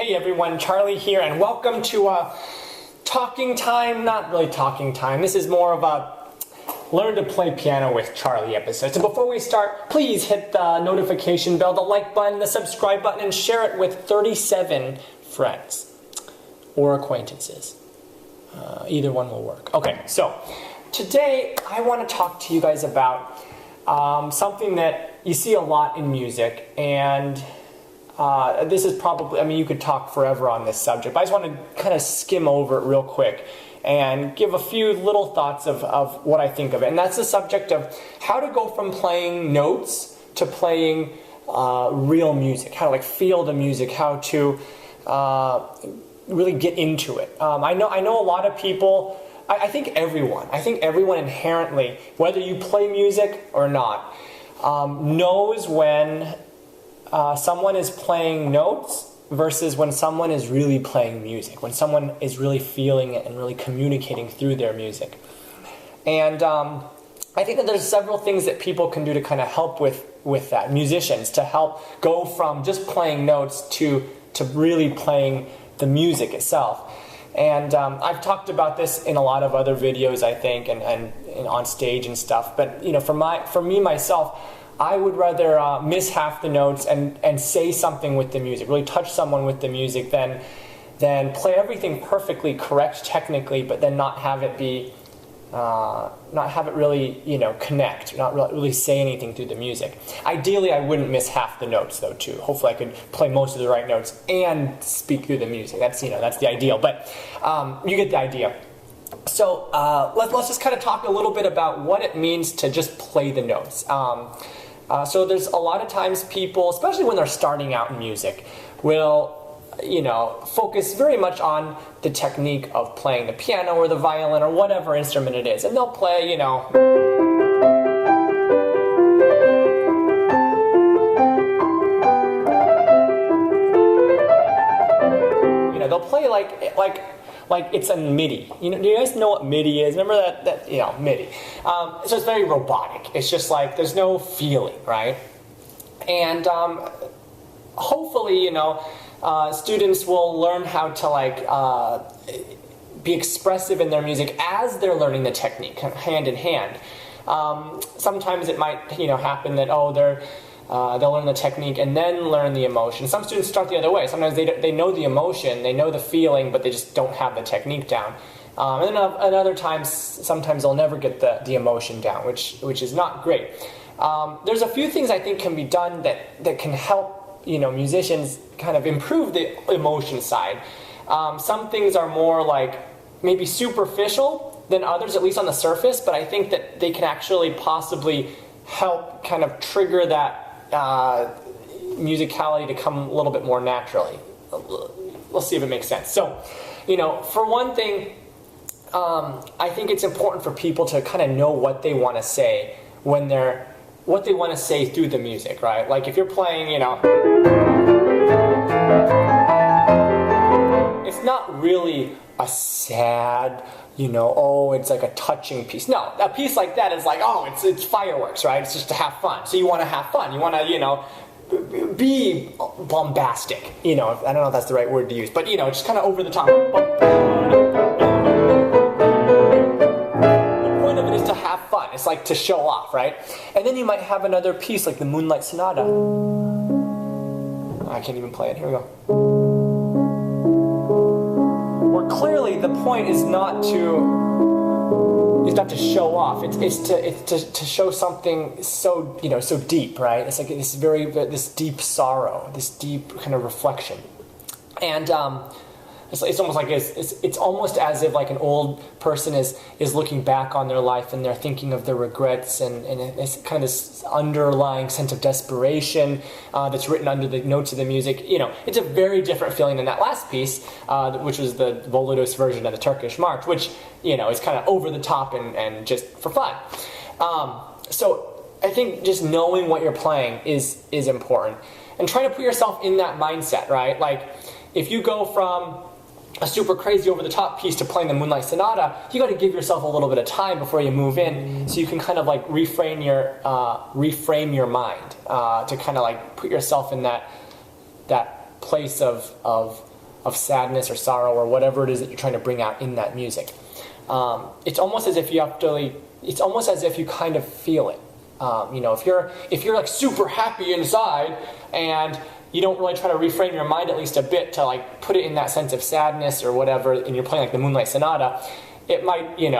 Hey everyone, Charlie here, and welcome to talking time. Not really talking time. This is more of a learn to play piano with Charlie episode. So before we start, please hit the notification bell, the like button, the subscribe button, and share it with 37 friends or acquaintances. Either one will work. Okay, so today I want to talk to you guys about something that you see a lot in music, and this is probably, I mean, you could talk forever on this subject, but I just want to kind of skim over it real quick and give a few little thoughts of what I think of it. And that's the subject of how to go from playing notes to playing real music, how to like feel the music, how to really get into it. I know a lot of people, I think everyone inherently, whether you play music or not, knows when someone is playing notes versus when someone is really playing music, when someone is really feeling it and really communicating through their music. And I think that there's several things that people can do to kind of help with that, musicians, to help go from just playing notes to really playing the music itself. And I've talked about this in a lot of other videos, I think, and on stage and stuff. But you know, for me myself, I would rather miss half the notes and say something with the music, really touch someone with the music, than play everything perfectly correct technically, but then not have it be, not have it really, you know, connect, not really say anything through the music. Ideally, I wouldn't miss half the notes though, too. Hopefully, I could play most of the right notes and speak through the music. That's, you know, that's the ideal. But you get the idea. So let's just kind of talk a little bit about what it means to just play the notes. So there's a lot of times people, especially when they're starting out in music, will, you know, focus very much on the technique of playing the piano or the violin or whatever instrument it is. And they'll play, you know, they'll play like it's a MIDI. You know, do you guys know what MIDI is? Remember that you know, MIDI. So it's very robotic. It's just like there's no feeling, right? And hopefully, you know, students will learn how to like be expressive in their music as they're learning the technique, kind of hand in hand. Sometimes it might, you know, happen that they'll learn the technique and then learn the emotion. Some students start the other way. Sometimes they know the emotion, they know the feeling, but they just don't have the technique down. And then at other times, sometimes they'll never get the emotion down, which is not great. There's a few things I think can be done that can help, you know, musicians kind of improve the emotion side. Some things are more like maybe superficial than others, at least on the surface, but I think that they can actually possibly help kind of trigger that musicality to come a little bit more naturally. Let's see if it makes sense. So, you know, for one thing, I think it's important for people to kind of know what they want to say when what they want to say through the music, right? Like if you're playing, you know, it's not really a sad, you know, oh, it's like a touching piece. No, a piece like that is like, oh, it's fireworks, right? It's just to have fun. So you want to have fun. You want to, you know, be bombastic. You know, I don't know if that's the right word to use, but, you know, just kind of over the top. The point of it is to have fun. It's like to show off, right? And then you might have another piece like the Moonlight Sonata. I can't even play it. Here we go. Clearly, the point is not to show off. It's to show something so, you know, so deep, right? It's like this deep sorrow, this deep kind of reflection, and it's almost like it's almost as if like an old person is looking back on their life and they're thinking of their regrets, and it's kind of this underlying sense of desperation that's written under the notes of the music. You know, it's a very different feeling than that last piece, which was the Volados version of the Turkish March, which, you know, is kind of over the top and just for fun. So I think just knowing what you're playing is important, and trying to put yourself in that mindset, right? Like if you go from a super crazy over-the-top piece to playing the Moonlight Sonata, you got to give yourself a little bit of time before you move in, so you can kind of like reframe your mind to kind of like put yourself in that place of sadness or sorrow or whatever it is that you're trying to bring out in that music. It's almost as if you have to. It's almost as if you kind of feel it. If you're like super happy inside and you don't really try to reframe your mind at least a bit to like put it in that sense of sadness or whatever, and you're playing like the Moonlight Sonata, it might, it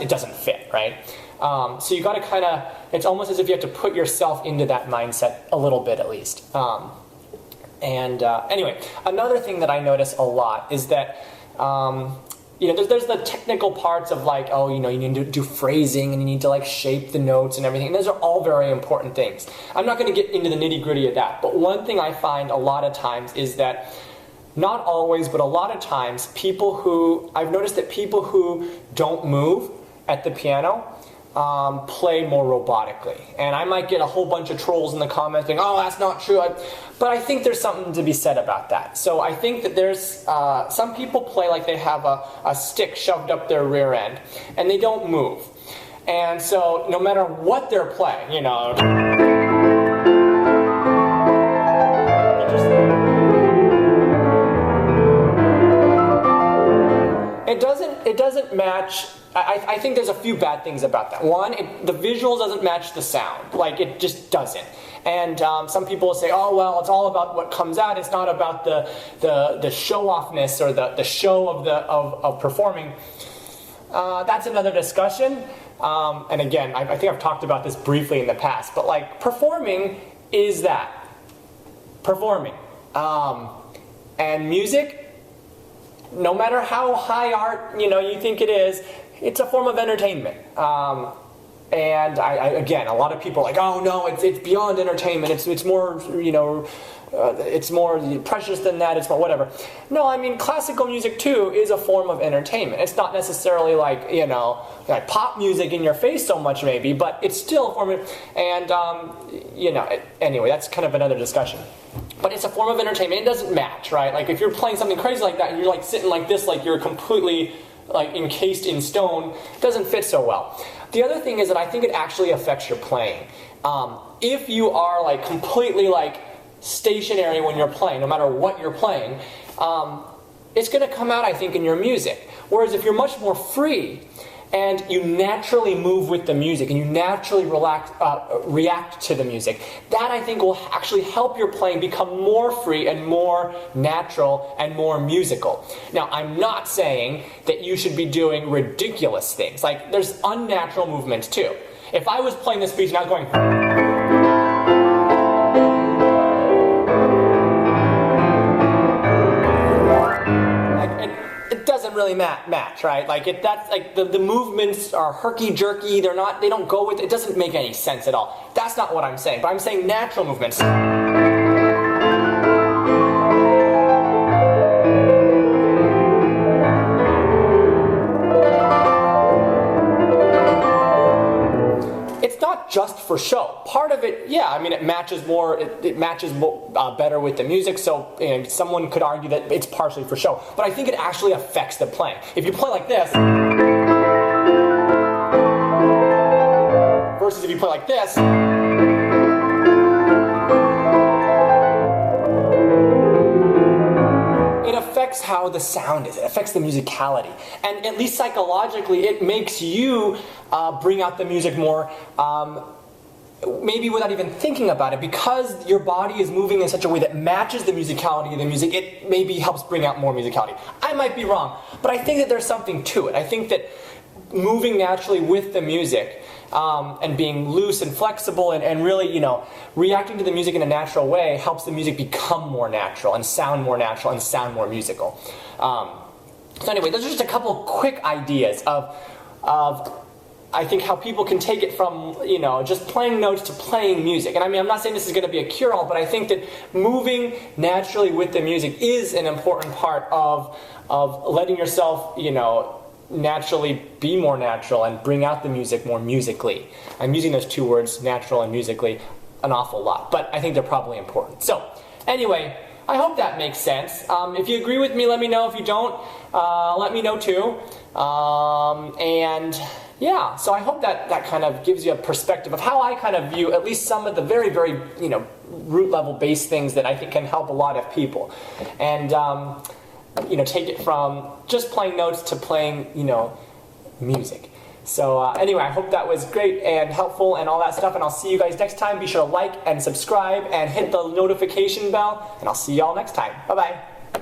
doesn't fit, right? So you got to kind of, it's almost as if you have to put yourself into that mindset a little bit at least. Anyway, another thing that I notice a lot is that, there's the technical parts of like, you need to do phrasing and you need to like shape the notes and everything. And those are all very important things. I'm not going to get into the nitty-gritty of that, but one thing I find a lot of times is that, not always, but a lot of times, I've noticed that people who don't move at the piano play more robotically. And I might get a whole bunch of trolls in the comments saying, oh, that's not true. But I think there's something to be said about that. So I think that there's, some people play like they have a stick shoved up their rear end, and they don't move. And so no matter what they're playing, it doesn't match. I think there's a few bad things about that. One, the visual doesn't match the sound. Like, it just doesn't. And some people will say, oh, well, it's all about what comes out. It's not about the show-offness or the show of performing. That's another discussion. And again, I think I've talked about this briefly in the past. But, like, performing is that. Performing. And music, no matter how high art, you think it is, it's a form of entertainment. And again, a lot of people are like, oh no, it's beyond entertainment. It's more, it's more precious than that. It's more whatever. No, I mean, classical music too is a form of entertainment. It's not necessarily like, like pop music in your face so much maybe, but it's still a form of, and anyway, that's kind of another discussion. But it's a form of entertainment. It doesn't match, right? Like if you're playing something crazy like that and you're like sitting like this, like you're completely like encased in stone, it doesn't fit so well. The other thing is that I think it actually affects your playing. If you are like completely like stationary when you're playing, no matter what you're playing, it's going to come out, I think, in your music. Whereas if you're much more free and you naturally move with the music and you naturally react to the music, that I think will actually help your playing become more free and more natural and more musical. Now, I'm not saying that you should be doing ridiculous things. Like, there's unnatural movements too. If I was playing this piece and I was going, really match, right? Like that's like the movements are herky-jerky, they don't go with it doesn't make any sense at all. That's not what I'm saying, but I'm saying natural movements. It's not just for show. Part of it, yeah, I mean, it matches more. It matches better with the music. So someone could argue that it's partially for show, but I think it actually affects the playing. If you play like this versus if you play like this, it affects how the sound is. It affects the musicality, and at least psychologically, it makes you bring out the music more. Maybe without even thinking about it, because your body is moving in such a way that matches the musicality of the music, it maybe helps bring out more musicality. I might be wrong, but I think that there's something to it. I think that moving naturally with the music and being loose and flexible and really, reacting to the music in a natural way helps the music become more natural and sound more natural and sound more musical. So anyway, those are just a couple quick ideas of I think how people can take it from, just playing notes to playing music. And I mean, I'm not saying this is going to be a cure-all, but I think that moving naturally with the music is an important part of letting yourself, naturally be more natural and bring out the music more musically. I'm using those two words, natural and musically, an awful lot, but I think they're probably important. So, anyway, I hope that makes sense. If you agree with me, let me know. If you don't, let me know too. And yeah, so I hope that kind of gives you a perspective of how I kind of view at least some of the very, very, root level base things that I think can help a lot of people. And, take it from just playing notes to playing, music. So anyway, I hope that was great and helpful and all that stuff, and I'll see you guys next time. Be sure to like and subscribe and hit the notification bell, and I'll see y'all next time. Bye-bye.